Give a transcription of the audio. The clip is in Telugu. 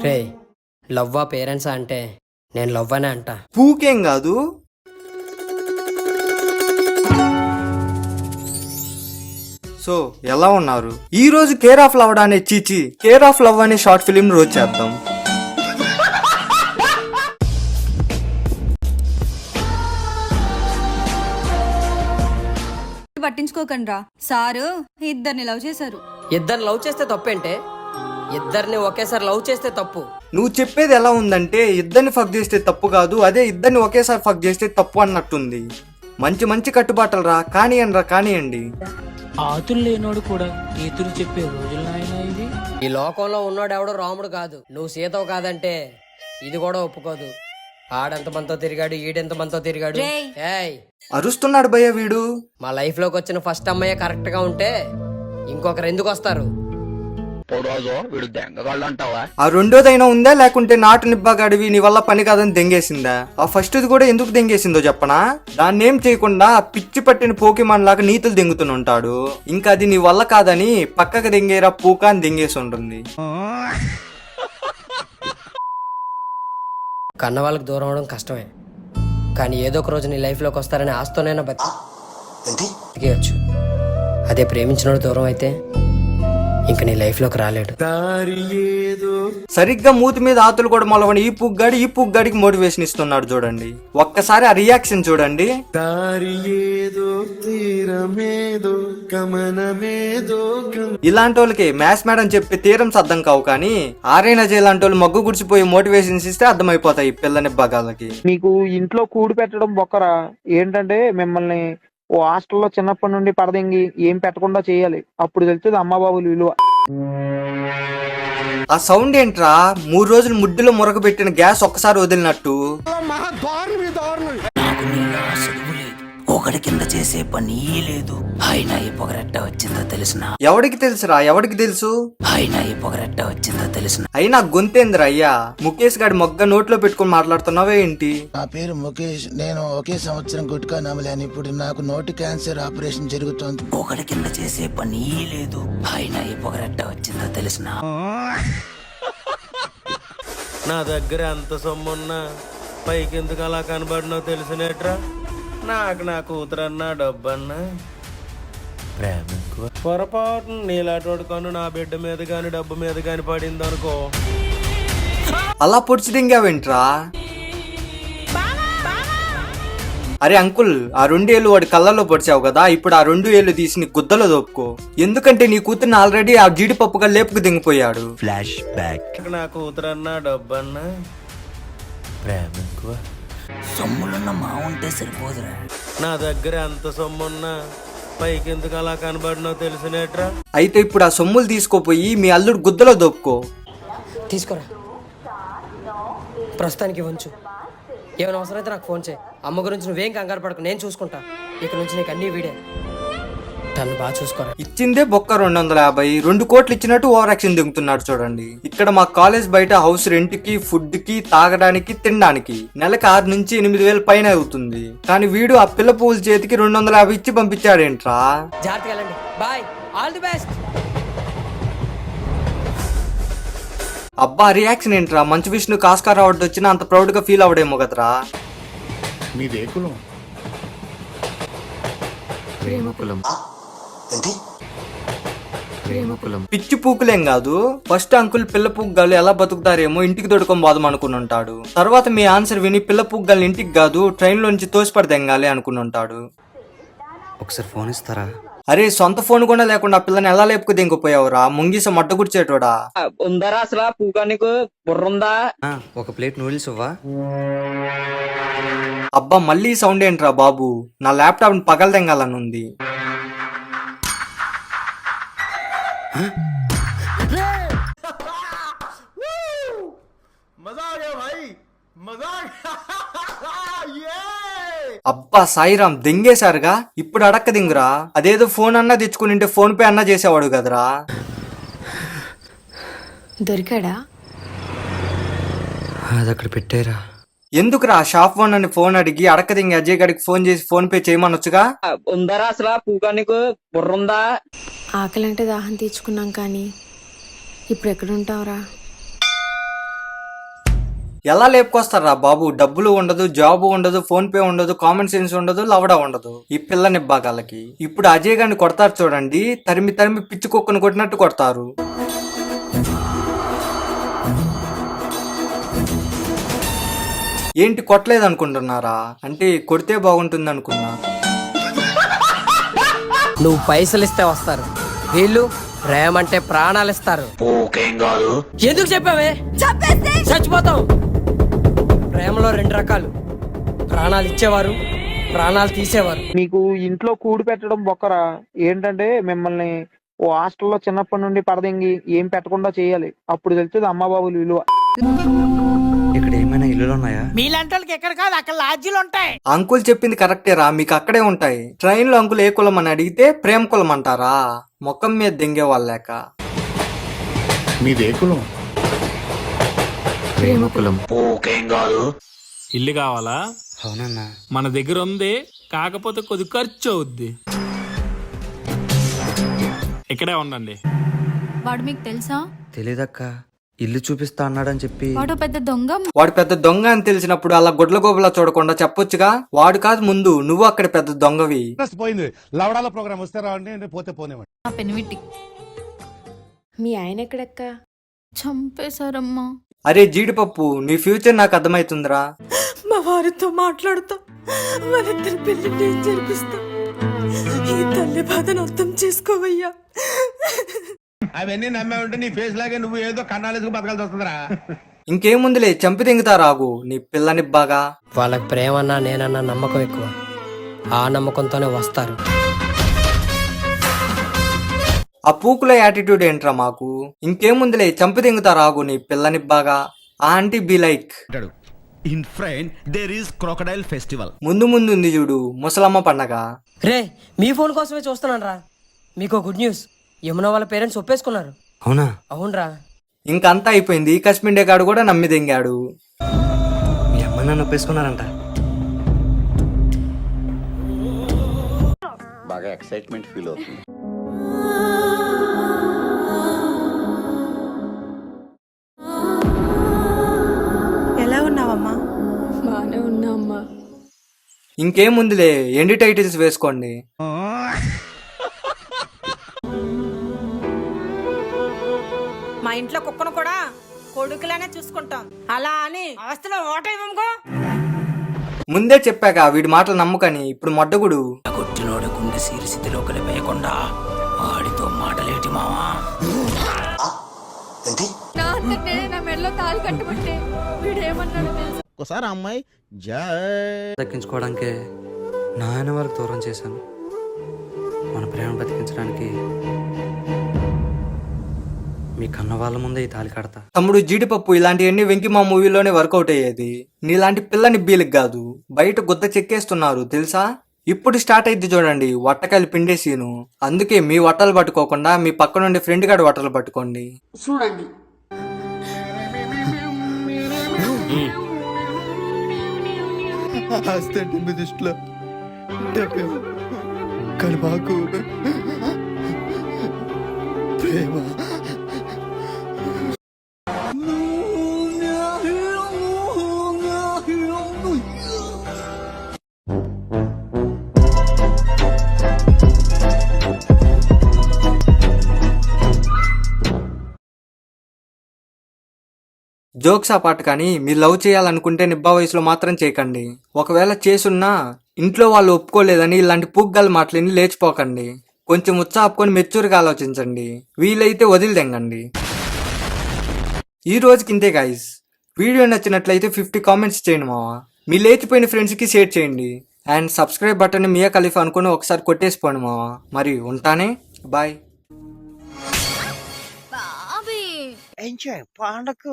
రే లవ్వా పేరెంట్స్ అంటే నేను లవ్వనే అంట. పూకేం కాదు. సో ఎలా ఉన్నారు? ఈ రోజు కేర్ ఆఫ్ లవ్ అనే కేర్ ఆఫ్ లవ్ అనే షార్ట్ ఫిలిం రోజు చేద్దాం. పట్టించుకోకండి రా, సారు ఇద్దరిని లవ్ చేశారు. ఇద్దరిని లవ్ చేస్తే తప్పేంటే? ఇద్దరిని ఒకేసారి లవ్ చేస్తే తప్పు. నువ్వు చెప్పేది ఎలా ఉందంటే ఇద్దరిని ఫక్ చేస్తే తప్పు కాదు, అదే ఇద్దరిని ఒకేసారి ఫక్ చేస్తే తప్పు అన్నట్టుంది. మంచి మంచి కట్టుబాటలు రా, కానియండి. ఆతులు లేనోడు కూడా నీతులు చెప్పే రోజులు నాయనా ఇవి. ఈ లోకంలో ఉన్నాడు ఎవడో రాముడు కాదు. నువ్వు సీతవు కాదంటే ఇది కూడా ఒప్పుకోదు. ఆడెంత మనతో తిరిగాడు, ఈడెంత మనతో తిరిగాడు. ఏయ్ అరుస్తున్నాడు భయ్య వీడు. మా లైఫ్ లోకి వచ్చిన ఫస్ట్ అమ్మాయి కరెక్ట్ గా ఉంటే ఇంకొకరు ఎందుకు వస్తారు? ఆ రెండోదైనా ఉందా, లేకుంటే నాటు నిబ్బాగాడివి నీ వల్ల పని కాదని దెంగేసిందా? ఆ ఫస్ట్ది కూడా ఎందుకు దెంగేసిందో చెప్పనా? దాన్ని ఏం చేయకుండా పిచ్చి పట్టిన పోకిమాన్ లాగా నీతులు దెంగుతుంటాడు. ఇంకా అది నీ వల్ల కాదని పక్కకు దెంగేరా పూక అని దెంగేసి ఉంటుంది. కన్న వాళ్ళకి దూరం అవడం కష్టమే, కానీ ఏదో ఒక రోజు నీ లైఫ్ లోకి వస్తారని ఆస్తోనైనా బతికేయచ్చు. అదే ప్రేమించినోడు దూరం అయితే ఇంక నీ లైఫ్ లోకి రాలేడు. సరిగ్గా మూతి మీద ఆతులు కూడా మొలవని ఈ పుగ్గాడికి మోటివేషన్ ఇస్తున్నాడు చూడండి. ఒక్కసారి ఆ రియాక్షన్ చూడండి. ఇలాంటి వాళ్ళకి మ్యాథ్స్ మేడం చెప్పే థీరమ్స్ అర్థం కావు, కానీ ఆర్యన్ అజయ్ లాంటి వాళ్ళు మగ్గు గుడిచిపోయి మోటివేషన్స్ ఇస్తే అర్థమైపోతాయి పిల్లని బగాలకి. మీకు ఇంట్లో కూడి పెట్టడం బొక్కరా ఏంటంటే మిమ్మల్ని ఓ హాస్టల్లో చిన్నప్పటి నుండి పడదెంగి ఏం పెట్టకుండా చేయాలి, అప్పుడు తెలుస్తుంది అమ్మ బాబులు విలువ. ఆ సౌండ్ ఏంట్రా? 3 రోజులు ముడ్డులో మురగబెట్టిన గ్యాస్ ఒక్కసారి వదిలినట్టు. ఒకటి కింద చేసే పని లేదు, అయినా ఈ పొగరెట్ట వచ్చిందో తెలిసిన. ఎవడికి తెలుసురా? ఎవడికి తెలుసు? అయినా ఈ పొగరెట్ట వచ్చిందో తెలిసిన. అయినా గొంతేంద్ర అయ్యా, ముఖేష్ గాడి మొగ్గ నోట్లో పెట్టుకుని మాట్లాడుతున్నావే ఏంటి? నా పేరు ముఖేష్. నేను ఒకే సంవత్సరం గుట్కా నమ్మలేను. ఇప్పుడు నాకు నోటి క్యాన్సర్ ఆపరేషన్ జరుగుతోంది. ఒకటి కింద చేసే పని లేదు, అయినా ఈ పొగరెట్ట వచ్చిందో తెలిసిన. నా దగ్గర ఎంత సొమ్మున్నా పైకెందుకు అలా కనబడినో తెలిసినట్రా. నాకు నా కూతురన్నా డబ్బన్నా ప్రేమ ఎక్కువ. పొరపాటు నీలాటోడు కను నా బిడ్డ మీద గాని డబ్బు మీద గాని పడింది అనుకో. అలా పొడిచి దింగావేంట్రా? అరే అంకుల్, ఆ 2 ఏళ్ళు వాడి కళ్ళలో పొడిచావు కదా, ఇప్పుడు ఆ 2 ఏళ్ళు తీసి నీ గుద్దలో దోపుకో. ఎందుకంటే నీ కూతుర్ని ఆల్రెడీ ఆ జీడిపప్పుగా లేపుకు దింగిపోయాడు. Flash back. నా కూతురన్నా డబ్బన్నా ప్రేమ ఎక్కువ. సొమ్ములున్న మా ఉంటే సరిపోదురా. నా దగ్గర ఎంత సొమ్మున్నా పైకెందుకు అలా కనబడినో తెలిసినట్రా. అయితే ఇప్పుడు ఆ సొమ్ములు తీసుకోపోయి మీ అల్లుడు గుద్దలో దోపుకో. తీసుకోరా, ప్రస్తుతానికి వంచు. ఏమైనా అవసరం అయితే నాకు ఫోన్ చేయి. అమ్మ గురించి నువ్వేం కంగారు పడకు, నేను చూసుకుంటా. ఇక నుంచి నీకు అన్ని వీడే. తను బాగా చూసుకోరా. ఇచ్చిందే బొక్క 250, 2 కోట్లు ఇచ్చినట్టు ఓవర్ యాక్షన్ దిగుతున్నాడు చూడండి. ఇక్కడ మా కాలేజ్ బయట హౌస్ రెంట్ కి, ఫుడ్ కి, తాగడానికి, తినడానికి నెలకు 6 నుంచి 8 వేలు పైన అవుతుంది. కానీ వీడు ఆ పిల్ల పూల చేతికి 250 ఇచ్చి పంపించాడేంట్రా? జాగ్రత్తగా వెళ్ళండి, బాయ్, ఆల్ ది బెస్ట్. అబ్బా రియాక్షన్ ఏంట్రా? మంచు విష్ణుకి ఆస్కార్ అవార్డు వచ్చినా అంత ప్రౌడ్ గా ఫీల్ అవడేమో కదరా. మీ దేకులం పిచ్చి పూకులేం కాదు. ఫస్ట్ అంకుల్ పిల్ల పుగ్గాలు ఎలా బతుకుతారేమో ఇంటికి దొడుకొని పోదాం అనుకుని ఉంటాడు. తర్వాత మీ ఆన్సర్ విని పిల్ల పుగ్గాలు ఇంటికి కాదు ట్రైన్ లోంచి తోసిపడి తెంగాలి అనుకుని ఉంటాడు. ఒకసారి ఫోన్ ఇస్తారా? అరే సొంత ఫోన్ కూడా లేకుండా పిల్లని ఎలా లేపుకు దింగిపోయావురా ముంగిస మట్ట గుడిచేటోడా. ఉందరా అసలు పూగా నీకు బుర్రుందా? ఒక ప్లేట్ నూడిల్స్ ఇవ్వా? అబ్బా మళ్ళీ సౌండ్ ఏంట్రా బాబు? నా ల్యాప్టాప్ ని పగల తెంగాలని ఉంది. అబ్బా సాయిరామ్ దెంగేశారుగా, ఇప్పుడు అడక్క దింగురా. అదేదో ఫోన్ అన్నా తెచ్చుకుని ఫోన్ పే అన్నా చేసేవాడు కదరా. దొరికాడా? అది అక్కడ పెట్టారా? ఎందుకురా షాప్ వన్ అని ఫోన్ అడిగి అడక్క దింగి అజయ్ గడికి ఫోన్ చేసి ఫోన్ పే చేయమనొచ్చుగా. ఉందరా అసలు పూగా నీకు బుర్రుందా? ఆకలంటే దాహం తీర్చుకున్నాం, కానీ ఇప్పుడు ఎక్కడుంటావురా? ఎలా లేపుకొస్తారా బాబు? డబ్బులు ఉండదు, జాబ్ ఉండదు, ఫోన్ పే ఉండదు, కామన్ సెన్స్ ఉండదు, లవడా ఉండదు ఈ పిల్ల నిబ్బాగాలకి. ఇప్పుడు అజయ్ గారిని కొడతారు చూడండి, తరిమి తరిమి పిచ్చి కుక్కను కొట్టినట్టు కొడతారు. ఏంటి కొట్టలేదు అనుకుంటున్నారా? అంటే కొడితే బాగుంటుంది అనుకున్నా. నువ్వు పైసలు ఇస్తే వస్తారు, వీళ్ళు ప్రేమ అంటే ప్రాణాలు ఇస్తారు. ఎందుకు చెప్పావే? చచ్చిపోతాం. ప్రేమలో 2 రకాలు, ప్రాణాలు ఇచ్చేవారు, ప్రాణాలు తీసేవారు. మీకు ఇంట్లో కూడు పెట్టడం బొక్కరా? ఏంటంటే మిమ్మల్ని ఓ హాస్టల్లో చిన్నప్పటి నుండి పడదెంగి ఏం పెట్టకుండా చేయాలి. అప్పుడు తెలుస్తుంది అమ్మా బాబుల విలువ. ఇక్కడ ఏమైనా ఇల్లులు ఉన్నాయా? మీలాంటి వాళ్ళకి ఎక్కడ కాదు, అక్కడ లాడ్జీలు ఉంటాయి. అంకుల్ చెప్పింది కరెక్టేరా, మీకు అక్కడే ఉంటాయి. ట్రైన్ లో అంకుల్ ఏ కులం అని అడిగితే ప్రేమ కులం అంటారా? మొక్కం మీద దెంగే వాళ్ళాక. మీదే కులం? ప్రేమ కులం. ఇల్లు కావాలా? అవునన్నా. మన దగ్గర ఉంది, కాకపోతే కొద్ది ఖర్చు అవుద్ది. ఇక్కడే ఉండండి. వాడు మీకు తెలుసా? తెలీదక్క, ఇల్లు చూపిస్తా అన్నాడని చెప్పి. వాడు పెద్ద దొంగ. వాడు పెద్ద దొంగ అని తెలిసినప్పుడు అలా గుడ్ల గోబులా చూడకుండా చెప్పొచ్చుగా, వాడు కాదు ముందు, నువ్వు అక్కడ పెద్ద దొంగవి. పోయింది. లవడాల ప్రోగ్రామ్ వస్తే రావండి, పోతే పోనేవాడి. ఆ పెనిమిటి మీ ఆయన ఎక్కడక్క? చంపేశారమ్మా. అరే జీడిపప్పు, నీ ఫ్యూచర్ నాకు అర్థమైతుందిరా. మా వారితో మాట్లాడుతా, వాళ్ళిద్దరి పెళ్లి జరిపిస్తా. ఈ తల్లి బాధను అర్థం చేసుకోవయ్యా. అవన్నీ నమ్మే ఉంటే నీ ఫేస్ లాగే నువ్వు ఏదో కన్నాలేసుకు బతకాల్సి వస్తుందిరా. ఇంకేముందిలే, చంపి తెంగుతారాగు నీ పిల్లని బాగా. వాళ్ళకి ప్రేమన్నా నేనన్నా నమ్మకం ఎక్కువ, ఆ నమ్మకంతోనే వస్తారు. ఆ పూకుల యాటిట్యూడ్ ఏంట్రా మాకు? ఇంకేముందిలే, చంపి తెంగుతారాగు నీ పిల్లని బాగా. ఆ aunty be like. In front there is crocodile festival. ముందు ముందు ఉంది చూడు, ముసలమ్మ పండగ. రే, మీ ఫోన్ కోసమే చూస్తున్నాను రా. మీకు గుడ్ న్యూస్, యమున వాళ్ళ పేరెంట్స్ ఒప్పేసుకున్నారు. అవునా? అవునరా. ఇంకంతా అయిపోయింది. కశ్మిండే గాడు కూడా నమ్మి దెంగాడు. మీ అమ్మ నన్ను ఒప్పేసుకున్నారంట. బాగా ఎక్సైట్మెంట్ ఫీల్ అవుతుంది. ఎలా ఉన్నావమ్మా? బానే ఉన్నా అమ్మా. ఇంకేముందిలే, ఎండి టైటిల్స్ వేసుకోండి. మా ఇంట్లో కుక్కను కూడా కొడుకులానే చూసుకుంటాం, అలా అని అవస్థలో ఓట ఇవ్వముకో. ముందే చెప్పాక వీడి మాటలు నమ్మకని. ఇప్పుడు మొడ్డగుడు. కొట్టినోడు గుండె సీరిస్థితిలో కలిపేయకుండా వాడితో మాటలేటి మావా. ఒకసారి అమ్మాయి దక్కించుకోవడానికే నాయన వాళ్ళకి దూరం చేశాను. మన ప్రేమ బతికించడానికి మీ కన్న వాళ్ళ ముందే ఈ తాళి కడతా. తమ్ముడు జీడిపప్పు, ఇలాంటివన్నీ వెంకి మా మూవీలోనే వర్కౌట్ అయ్యేది. నీలాంటి పిల్లని బీలికి కాదు, బయట గుద్ద చెక్కేస్తున్నారు తెలుసా? ఇప్పుడు స్టార్ట్ అయింది చూడండి వట్టకాయలు పిండే సీను. అందుకే మీ వట్టలు పట్టుకోకుండా మీ పక్క నుండి ఫ్రెండ్ గాడి వట్టలు పట్టుకోండి. చూడండి, మీ దృష్టిలో కానీ మాకు ప్రేమ. జోక్స్ ఆ పాట. కానీ మీరు లవ్ చేయాలనుకుంటే నిబ్బా వయసులో మాత్రం చేయకండి. ఒకవేళ చేసున్నా ఇంట్లో వాళ్ళు ఒప్పుకోలేదని ఇలాంటి పూగ్గాల మాటలని లేచిపోకండి. కొంచెం ఉత్సాహపుకొని మెచ్యూర్గా ఆలోచించండి. వీలైతే వదిలిదెంగండి. ఈ రోజుకి ఇంతే గాయస్. వీడియో నచ్చినట్లయితే 50 కామెంట్స్ చేయండి మావా. మీ లేచిపోయిన ఫ్రెండ్స్కి షేర్ చేయండి. అండ్ సబ్స్క్రైబ్ బటన్ మియా ఖలీఫా అనుకుని ఒకసారి కొట్టేసిపోండి మావా. మరి ఉంటానే, బాయ్. ఎంజాయ్ పండగ.